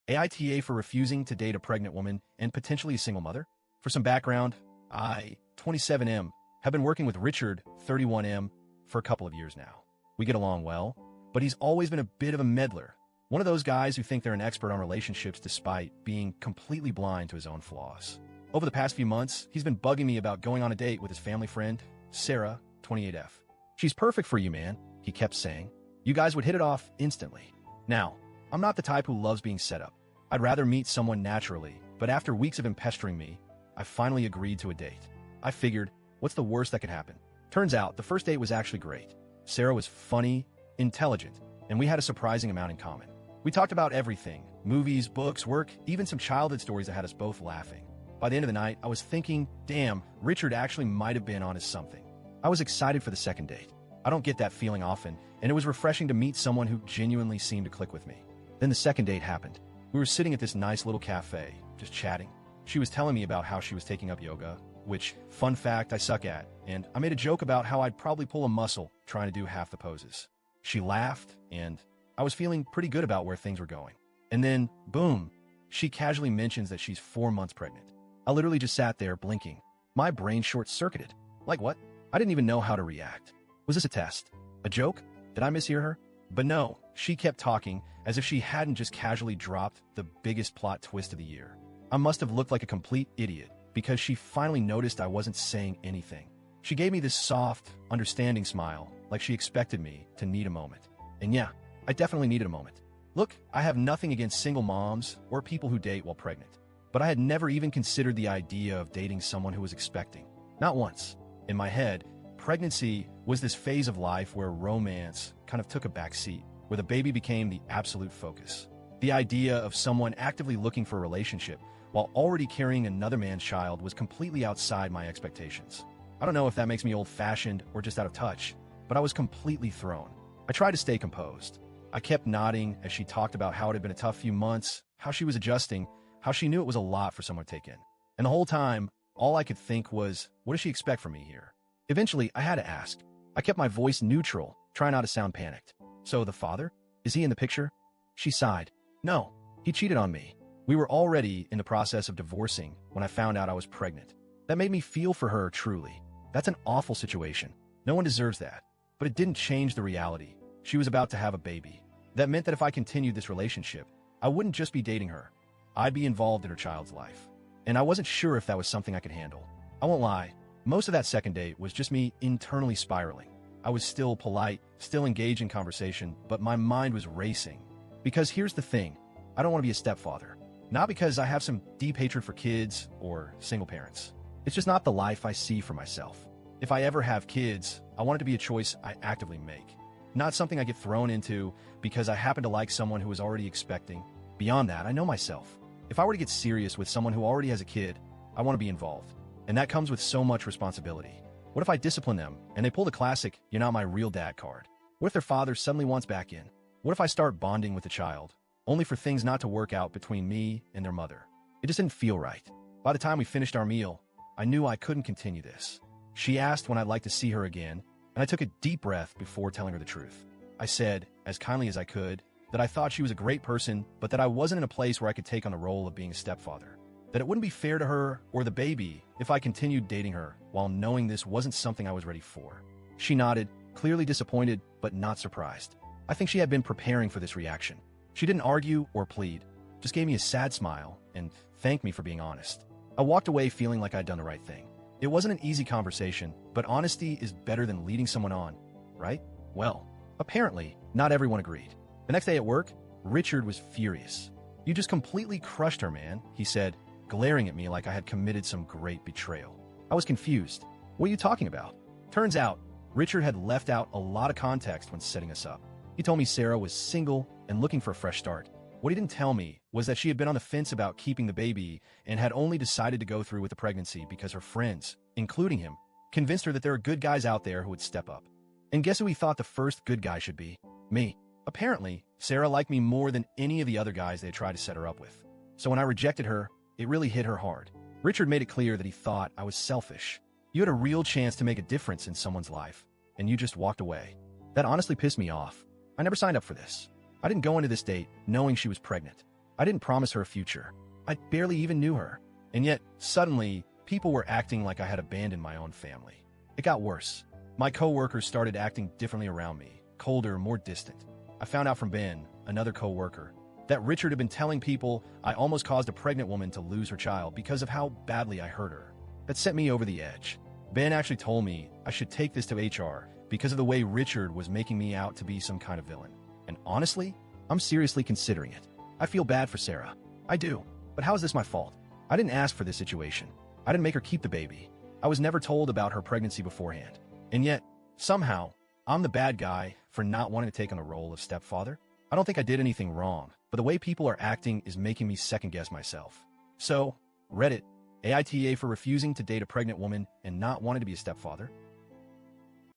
AITA for refusing to date a pregnant woman and potentially a single mother? For some background, I, 27M, have been working with Richard, 31M, for a couple of years now. We get along well, but he's always been a bit of a meddler. One of those guys who think they're an expert on relationships despite being completely blind to his own flaws. Over the past few months, he's been bugging me about going on a date with his family friend, Sarah, 28F. She's perfect for you, man, he kept saying. You guys would hit it off instantly. Now, I'm not the type who loves being set up. I'd rather meet someone naturally, but after weeks of him pestering me, I finally agreed to a date. I figured, what's the worst that could happen? Turns out, the first date was actually great. Sarah was funny, intelligent, and we had a surprising amount in common. We talked about everything, movies, books, work, even some childhood stories that had us both laughing. By the end of the night, I was thinking, damn, Richard actually might have been onto something. I was excited for the second date. I don't get that feeling often, and it was refreshing to meet someone who genuinely seemed to click with me. Then the second date happened. We were sitting at this nice little cafe, just chatting. She was telling me about how she was taking up yoga, which, fun fact, I suck at, and I made a joke about how I'd probably pull a muscle trying to do half the poses. She laughed, and I was feeling pretty good about where things were going. And then, boom, she casually mentions that she's 4 months pregnant. I literally just sat there blinking. My brain short-circuited. Like what? I didn't even know how to react. Was this a test? A joke? Did I mishear her? But no, she kept talking as if she hadn't just casually dropped the biggest plot twist of the year. I must have looked like a complete idiot because she finally noticed I wasn't saying anything. She gave me this soft, understanding smile, like she expected me to need a moment. And yeah, I definitely needed a moment. Look, I have nothing against single moms or people who date while pregnant, but I had never even considered the idea of dating someone who was expecting. Not once. In my head, pregnancy was this phase of life where romance kind of took a back seat, where the baby became the absolute focus. The idea of someone actively looking for a relationship while already carrying another man's child was completely outside my expectations. I don't know if that makes me old-fashioned or just out of touch, but I was completely thrown. I tried to stay composed. I kept nodding as she talked about how it had been a tough few months, how she was adjusting, how she knew it was a lot for someone to take in. And the whole time, all I could think was, what does she expect from me here? Eventually, I had to ask. I kept my voice neutral, trying not to sound panicked. So the father? Is he in the picture? She sighed. No, he cheated on me. We were already in the process of divorcing when I found out I was pregnant. That made me feel for her, truly. That's an awful situation. No one deserves that. But it didn't change the reality. She was about to have a baby. That meant that if I continued this relationship, I wouldn't just be dating her. I'd be involved in her child's life. And I wasn't sure if that was something I could handle. I won't lie. Most of that second date was just me internally spiraling. I was still polite, still engaged in conversation, but my mind was racing. Because here's the thing. I don't want to be a stepfather. Not because I have some deep hatred for kids or single parents. It's just not the life I see for myself. If I ever have kids, I want it to be a choice I actively make. Not something I get thrown into because I happen to like someone who is already expecting. Beyond that, I know myself. If I were to get serious with someone who already has a kid, I want to be involved. And that comes with so much responsibility. What if I discipline them and they pull the classic, "You're not my real dad" card? What if their father suddenly wants back in? What if I start bonding with the child, only for things not to work out between me and their mother? It just didn't feel right. By the time we finished our meal, I knew I couldn't continue this. She asked when I'd like to see her again, and I took a deep breath before telling her the truth. I said, as kindly as I could, that I thought she was a great person, but that I wasn't in a place where I could take on the role of being a stepfather. That it wouldn't be fair to her or the baby if I continued dating her while knowing this wasn't something I was ready for. She nodded, clearly disappointed, but not surprised. I think she had been preparing for this reaction. She didn't argue or plead, just gave me a sad smile and thanked me for being honest. I walked away feeling like I'd done the right thing. It wasn't an easy conversation, but honesty is better than leading someone on, right? Well, apparently, not everyone agreed. The next day at work, Richard was furious. "You just completely crushed her, man," he said, glaring at me like I had committed some great betrayal. I was confused. What are you talking about? Turns out, Richard had left out a lot of context when setting us up. He told me Sarah was single and looking for a fresh start. What he didn't tell me was that she had been on the fence about keeping the baby and had only decided to go through with the pregnancy because her friends, including him, convinced her that there are good guys out there who would step up. And guess who he thought the first good guy should be? Me. Apparently, Sarah liked me more than any of the other guys they had tried to set her up with. So when I rejected her, it really hit her hard. Richard made it clear that he thought I was selfish. You had a real chance to make a difference in someone's life, and you just walked away. That honestly pissed me off. I never signed up for this. I didn't go into this date knowing she was pregnant. I didn't promise her a future. I barely even knew her. And yet, suddenly, people were acting like I had abandoned my own family. It got worse. My coworkers started acting differently around me, colder, more distant. I found out from Ben, another coworker, that Richard had been telling people I almost caused a pregnant woman to lose her child because of how badly I hurt her. That sent me over the edge. Ben actually told me I should take this to HR because of the way Richard was making me out to be some kind of villain. And honestly, I'm seriously considering it. I feel bad for Sarah. I do. But how is this my fault? I didn't ask for this situation. I didn't make her keep the baby. I was never told about her pregnancy beforehand. And yet, somehow, I'm the bad guy for not wanting to take on the role of stepfather. I don't think I did anything wrong, but the way people are acting is making me second-guess myself. So, Reddit, AITA for refusing to date a pregnant woman and not wanting to be a stepfather.